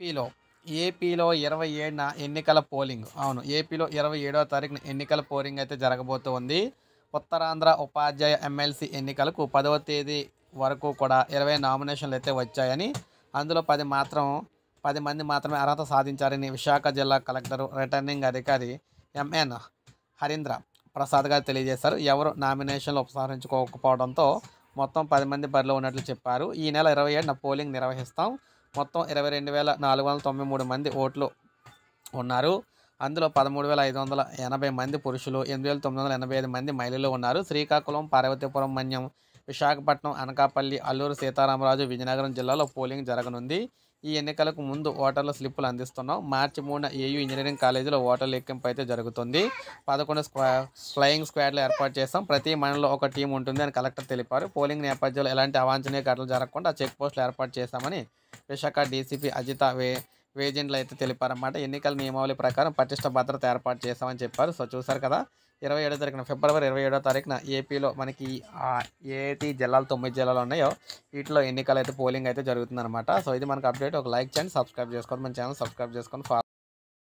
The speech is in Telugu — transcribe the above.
ఏపీలో ఏపీలో 27న ఎన్నికల పోలింగ్. అవును. ఏపీలో 27వ తారీఖున ఎన్నికల పోలింగ్ అయితే జరగబోతోంది. ఉత్తరాంధ్ర ఉపాధ్యాయ ఎమ్మెల్సీ ఎన్నికలకు 10వ తేదీ వరకు కూడా 20 నామినేషన్లు అయితే వచ్చాయని, అందులో 10 మంది మాత్రమే అర్హత సాధించారని విశాఖ జిల్లా కలెక్టర్ రిటర్నింగ్ అధికారి ఎంఎన్ హరీంద్ర ప్రసాద్ గారు తెలియజేశారు. ఎవరు నామినేషన్లు ఉపసంహరించుకోకపోవడంతో మొత్తం 10 మంది బరిలో ఉన్నట్లు చెప్పారు. ఈ నెల 27న పోలింగ్ నిర్వహిస్తాం. మొత్తం 22,493 మంది ఓట్లు ఉన్నారు. అందులో 13,580 మంది పురుషులు, 8,985 మంది మహిళలు ఉన్నారు. శ్రీకాకుళం, పార్వతీపురం మన్యం, విశాఖపట్నం, అనకాపల్లి, అల్లూరు సీతారామరాజు, విజయనగరం జిల్లాలో పోలింగ్ జరగనుంది. ఈ ఎన్నికలకు ముందు ఓటర్ల స్లిప్పులు అందిస్తున్నాం. మార్చి 3న ఏయూ ఇంజనీరింగ్ కాలేజీలో ఓటర్ల లెక్కింపు అయితే జరుగుతుంది. 11 ఫ్లయింగ్ స్క్వాడ్లు ఏర్పాటు చేస్తాం. ప్రతి మండలంలో ఒక టీం ఉంటుంది అని కలెక్టర్ తెలిపారు. పోలింగ్ నేపథ్యంలో ఎలాంటి అవాంఛనీయ ఘటనలు జరగకుండా చెక్ పోస్టులు ఏర్పాటు చేశామని విశాఖ డీసీపీ అజిత వేజెంట్లు అయితే తెలిపారన్నమాట. ఎన్నికల నియమావళి ప్రకారం పటిష్ట భద్రత ఏర్పాటు చేశామని చెప్పారు. సో చూసారు కదా, 27వ తారీఖున ఫిబ్రవరి 27వ తారీఖున ఏపీలో మనకి ఏటి జిల్లాలు 9 జిల్లాలు ఉన్నాయో వీటిలో ఎన్నికలు అయితే పోలింగ్ అయితే జరుగుతుందన్నమాట. సో ఇది మనకు అప్డేట్. ఒక లైక్ చేయండి, సబ్స్క్రైబ్ చేసుకోండి, మన ఛానల్ సబ్స్క్రైబ్ చేసుకొని